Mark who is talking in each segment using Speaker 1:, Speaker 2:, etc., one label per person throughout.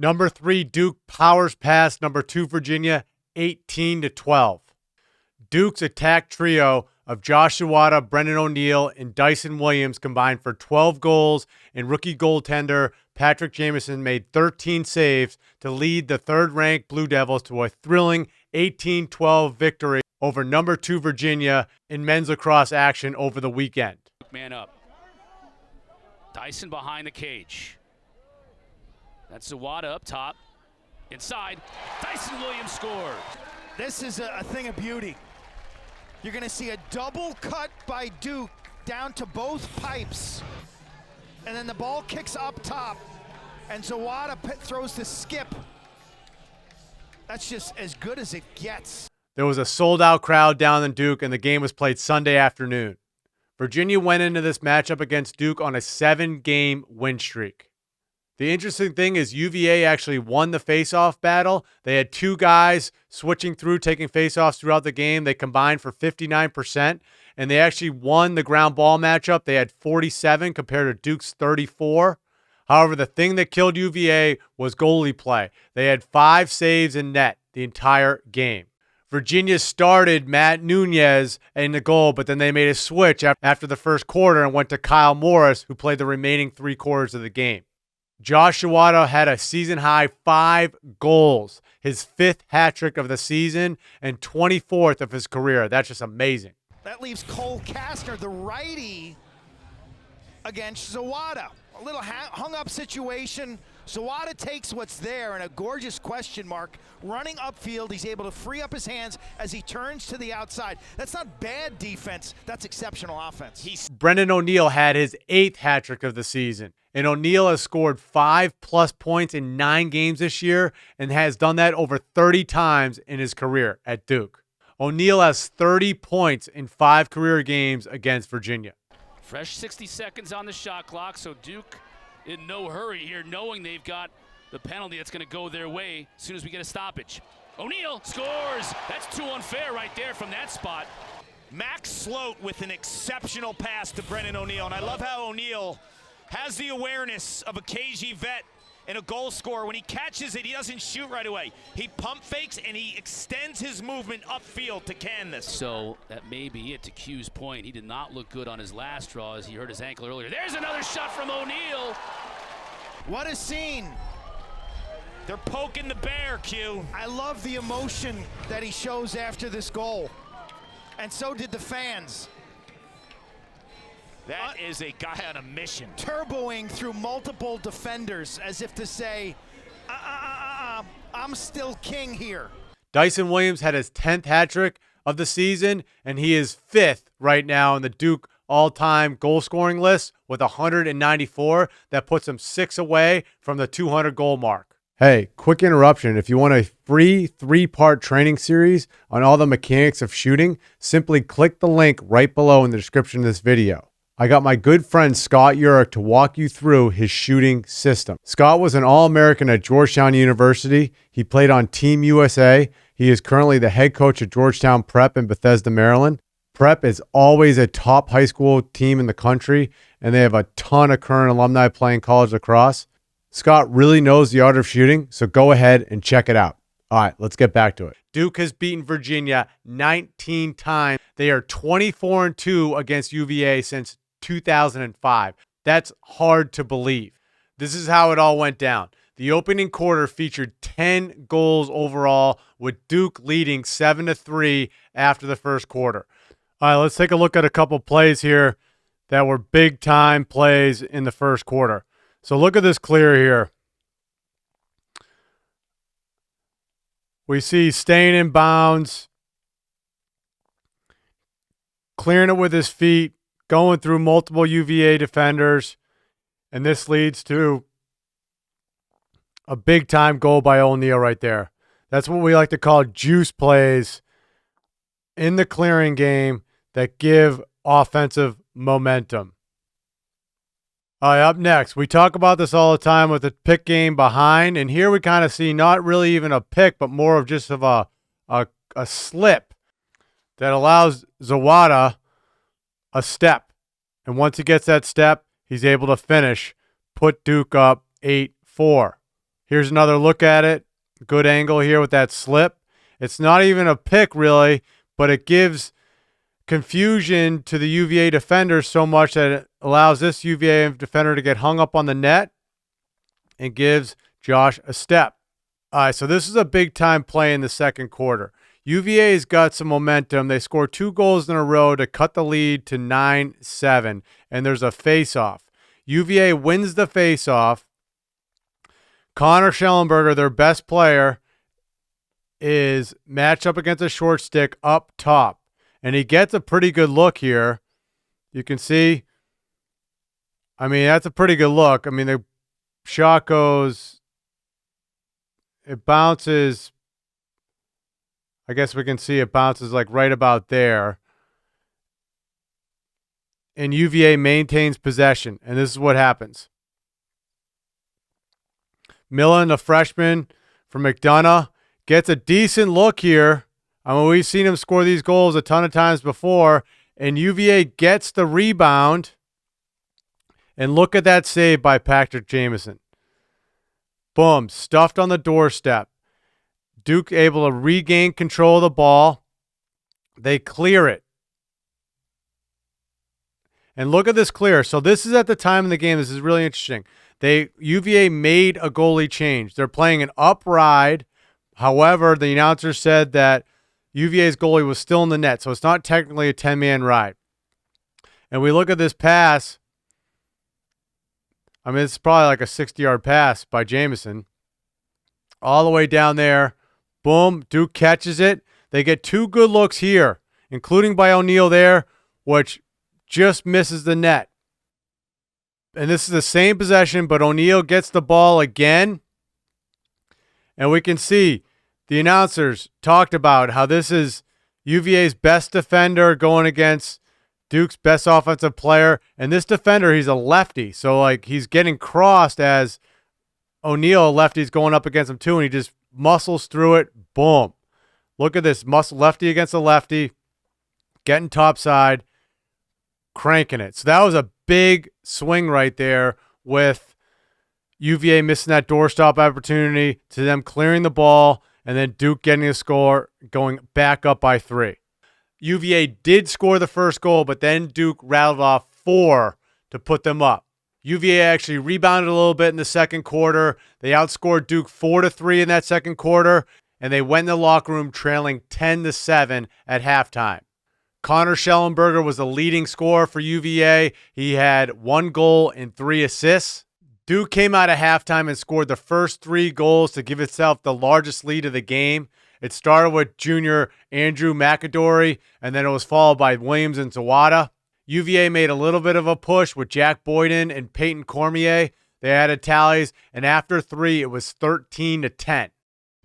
Speaker 1: Number 3, Duke powers past number 2, Virginia, 18-12. Duke's attack trio of Josh Zawada, Brennan O'Neill, and Dyson Williams combined for 12 goals, and rookie goaltender Patrick Jameison made 13 saves to lead the third-ranked Blue Devils to a thrilling 18-12 victory over number 2 Virginia in men's lacrosse action over the weekend.
Speaker 2: Man up. Dyson behind the cage. That's Zawada up top. Inside. Dyson Williams scored.
Speaker 3: This is a thing of beauty. You're going to see a double cut by Duke down to both pipes. And then the ball kicks up top. And Zawada throws the skip. That's just as good as it gets.
Speaker 1: There was a sold-out crowd down in Duke, and the game was played Sunday afternoon. Virginia went into this matchup against Duke on a 7-game win streak. The interesting thing is UVA actually won the face-off battle. They had 2 guys switching through, taking face-offs throughout the game. They combined for 59%, and they actually won the ground ball matchup. They had 47 compared to Duke's 34. However, the thing that killed UVA was goalie play. They had 5 saves in net the entire game. Virginia started Matt Nunez in the goal, but then they made a switch after the first quarter and went to Kyle Morris, who played the remaining 3 quarters of the game. Josh Zawada had a season-high 5 goals, his 5th hat trick of the season and 24th of his career. That's just amazing.
Speaker 3: That leaves Cole Kastner, the righty, against Zawada. A little hung-up situation. Zawada takes what's there and a gorgeous question mark. Running upfield, he's able to free up his hands as he turns to the outside. That's not bad defense. That's exceptional offense.
Speaker 1: Brennan O'Neill had his 8th hat trick of the season. And O'Neill has scored 5+ points in 9 games this year and has done that over 30 times in his career at Duke. O'Neill has 30 points in 5 career games against Virginia.
Speaker 2: Fresh 60 seconds on the shot clock, so Duke in no hurry here, knowing they've got the penalty that's going to go their way as soon as we get a stoppage. O'Neill scores. That's too unfair right there from that spot.
Speaker 4: Max Sloat with an exceptional pass to Brennan O'Neill, and I love how O'Neill has the awareness of a KG vet and a goal scorer. When he catches it, he doesn't shoot right away. He pump fakes and he extends his movement upfield to can this.
Speaker 2: So that may be it. To Q's point, he did not look good on his last draw as he hurt his ankle earlier. There's another shot from O'Neill.
Speaker 3: What a scene.
Speaker 4: They're poking the bear, Q.
Speaker 3: I love the emotion that he shows after this goal. And so did the fans.
Speaker 4: That is a guy on a mission.
Speaker 3: Turboing through multiple defenders as if to say, I'm still king here.
Speaker 1: Dyson Williams had his 10th hat trick of the season, and he is 5th right now in the Duke all-time goal scoring list with 194. That puts him 6 away from the 200 goal mark. Hey, quick interruption. If you want a free 3-part training series on all the mechanics of shooting, simply click the link right below in the description of this video. I got my good friend Scott Urich to walk you through his shooting system. Scott was an All-American at Georgetown University. He played on Team USA. He is currently the head coach at Georgetown Prep in Bethesda, Maryland. Prep is always a top high school team in the country, and they have a ton of current alumni playing college lacrosse. Scott really knows the art of shooting, so go ahead and check it out. All right, let's get back to it. Duke has beaten Virginia 19 times. They are 24-2 against UVA since 2005. That's hard to believe. This is how it all went down. The opening quarter featured 10 goals overall, with Duke leading 7-3 after the first quarter. All right, let's take a look at a couple plays here that were big-time plays in the first quarter. So look at this clear here. We see staying in bounds, clearing it with his feet, going through multiple UVA defenders, and this leads to a big-time goal by O'Neill right there. That's what we like to call juice plays in the clearing game that give offensive momentum. All right, up next, we talk about this all the time with the pick game behind, and here we kind of see not really even a pick, but more of just of a slip that allows Zawada a step. And once he gets that step, he's able to finish, put Duke up 8-4. Here's another look at it. Good angle here with that slip. It's not even a pick, really, but it gives confusion to the UVA defender so much that it allows this UVA defender to get hung up on the net and gives Josh a step. All right, so this is a big-time play in the second quarter. UVA's got some momentum. They score 2 goals in a row to cut the lead to 9-7, and there's a face-off. UVA wins the face-off. Connor Schellenberger, their best player, is matched up against a short stick up top, and he gets a pretty good look here. You can see, I mean, that's a pretty good look. I mean, the shot goes, it bounces, I guess we can see it bounces like right about there. And UVA maintains possession, and this is what happens. Millen, the freshman from McDonough, gets a decent look here. I mean, we've seen him score these goals a ton of times before, and UVA gets the rebound. And look at that save by Patrick Jameison. Boom, stuffed on the doorstep. Duke able to regain control of the ball. They clear it. And look at this clear. So this is at the time in the game. This is really interesting. UVA made a goalie change. They're playing an up ride. However, the announcer said that UVA's goalie was still in the net, so it's not technically a 10-man ride. And we look at this pass. I mean, it's probably like a 60-yard pass by Jameison. All the way down there. Boom. Duke catches it. They get 2 good looks here, including by O'Neal there, which just misses the net. And this is the same possession, but O'Neal gets the ball again. And we can see the announcers talked about how this is UVA's best defender going against Duke's best offensive player. And this defender, he's a lefty. So, like, he's getting crossed as O'Neal, a lefty's going up against him too, and he just muscles through it. Boom. Look at this. Muscle lefty against a lefty. Getting topside. Cranking it. So that was a big swing right there with UVA missing that doorstop opportunity to them clearing the ball and then Duke getting a score, going back up by 3. UVA did score the first goal, but then Duke rattled off 4 to put them up. UVA actually rebounded a little bit in the second quarter. They outscored Duke 4-3 in that second quarter, and they went in the locker room trailing 10-7 at halftime. Connor Schellenberger was the leading scorer for UVA. He had 1 goal and 3 assists. Duke came out of halftime and scored the first 3 goals to give itself the largest lead of the game. It started with junior Andrew McAdory, and then it was followed by Williams and Zawada. UVA made a little bit of a push with Jack Boyden and Peyton Cormier. They added tallies, and after 3, it was 13-10.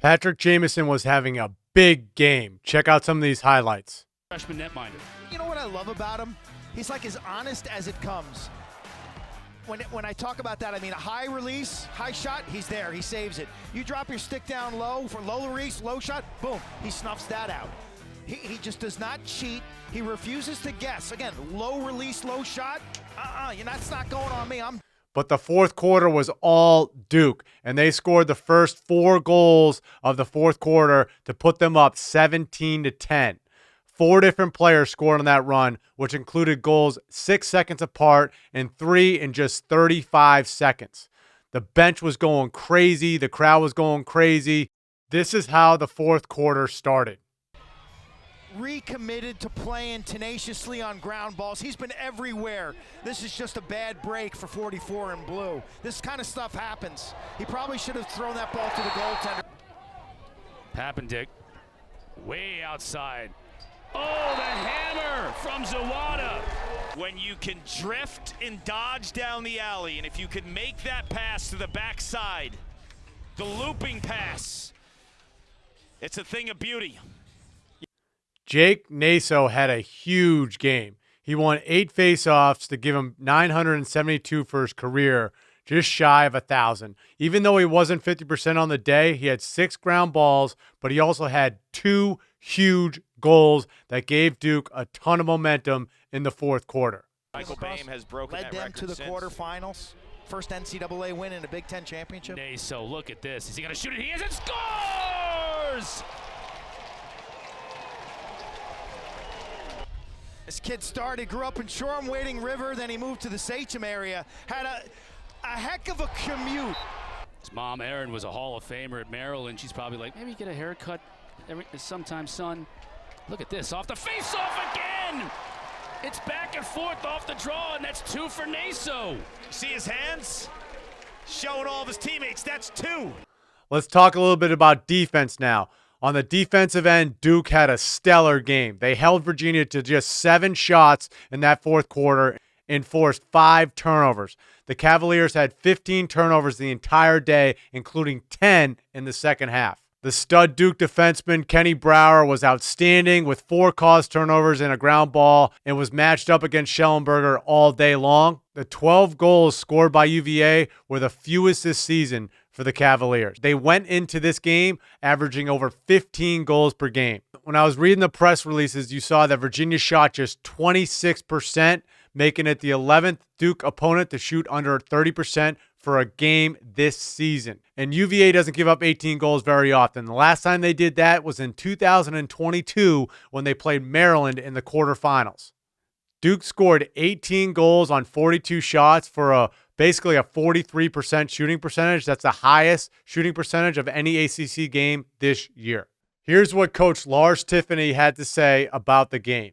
Speaker 1: Patrick Jameison was having a big game. Check out some of these highlights.
Speaker 2: Freshman netminder.
Speaker 3: You know what I love about him? He's like as honest as it comes. When I talk about that, I mean a high release, high shot, he's there, he saves it. You drop your stick down low for low release, low shot, boom, he snuffs that out. He just does not cheat. He refuses to guess. Again, low release, low shot, that's not going on me.
Speaker 1: But the fourth quarter was all Duke, and they scored the first 4 goals of the fourth quarter to put them up 17-10. 4 different players scored on that run, which included goals 6 seconds apart and 3 in just 35 seconds. The bench was going crazy. The crowd was going crazy. This is how the fourth quarter started.
Speaker 3: Recommitted to playing tenaciously on ground balls. He's been everywhere. This is just a bad break for 44 in blue. This kind of stuff happens. He probably should have thrown that ball to the goaltender.
Speaker 2: Pappendick, way outside. Oh, the hammer from Zawada.
Speaker 4: When you can drift and dodge down the alley, and if you can make that pass to the backside, the looping pass, it's a thing of beauty.
Speaker 1: Jake Naso had a huge game. He won 8 faceoffs to give him 972 for his career, just shy of 1,000. Even though he wasn't 50% on the day, he had 6 ground balls, but he also had 2 huge goals that gave Duke a ton of momentum in the fourth quarter.
Speaker 4: Michael Boehm has broken
Speaker 3: led
Speaker 4: that
Speaker 3: them
Speaker 4: record
Speaker 3: to the
Speaker 4: since.
Speaker 3: quarterfinals. First NCAA win in a Big Ten championship.
Speaker 2: So look at this. Is he going to shoot it? He is, and scores!
Speaker 3: This kid started, grew up in Shoreham, Wading River, then he moved to the Sachem area. Had a heck of a commute.
Speaker 2: His mom, Erin, was a Hall of Famer at Maryland. She's probably like, maybe get a haircut sometime, son. Look at this, off the face-off again! It's back and forth off the draw, and that's 2 for Naso.
Speaker 4: See his hands? Showing all of his teammates, that's 2.
Speaker 1: Let's talk a little bit about defense now. On the defensive end, Duke had a stellar game. They held Virginia to just 7 shots in that fourth quarter and forced 5 turnovers. The Cavaliers had 15 turnovers the entire day, including 10 in the second half. The stud Duke defenseman Kenny Brower was outstanding with 4 caused turnovers and a ground ball and was matched up against Schellenberger all day long. The 12 goals scored by UVA were the fewest this season for the Cavaliers. They went into this game averaging over 15 goals per game. When I was reading the press releases, you saw that Virginia shot just 26%, making it the 11th Duke opponent to shoot under 30% for a game this season. And UVA doesn't give up 18 goals very often. The last time they did that was in 2022 when they played Maryland in the quarterfinals. Duke scored 18 goals on 42 shots for basically a 43% shooting percentage. That's the highest shooting percentage of any ACC game this year. Here's what Coach Lars Tiffany had to say about the game.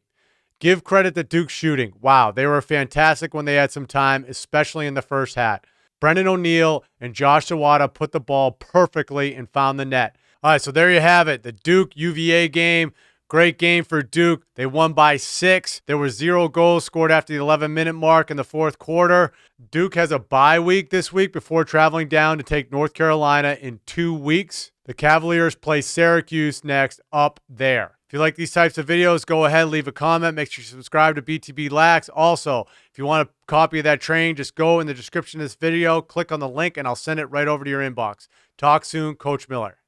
Speaker 1: Give credit to Duke's shooting. Wow, they were fantastic when they had some time, especially in the first half. Brennan O'Neill and Josh Zawada put the ball perfectly and found the net. All right, so there you have it. The Duke-UVA game. Great game for Duke. They won by 6. There were 0 goals scored after the 11-minute mark in the fourth quarter. Duke has a bye week this week before traveling down to take North Carolina in 2 weeks. The Cavaliers play Syracuse next up there. If you like these types of videos, go ahead, leave a comment. Make sure you subscribe to BTB Lax. Also, if you want a copy of that train, just go in the description of this video, click on the link, and I'll send it right over to your inbox. Talk soon, Coach Miller.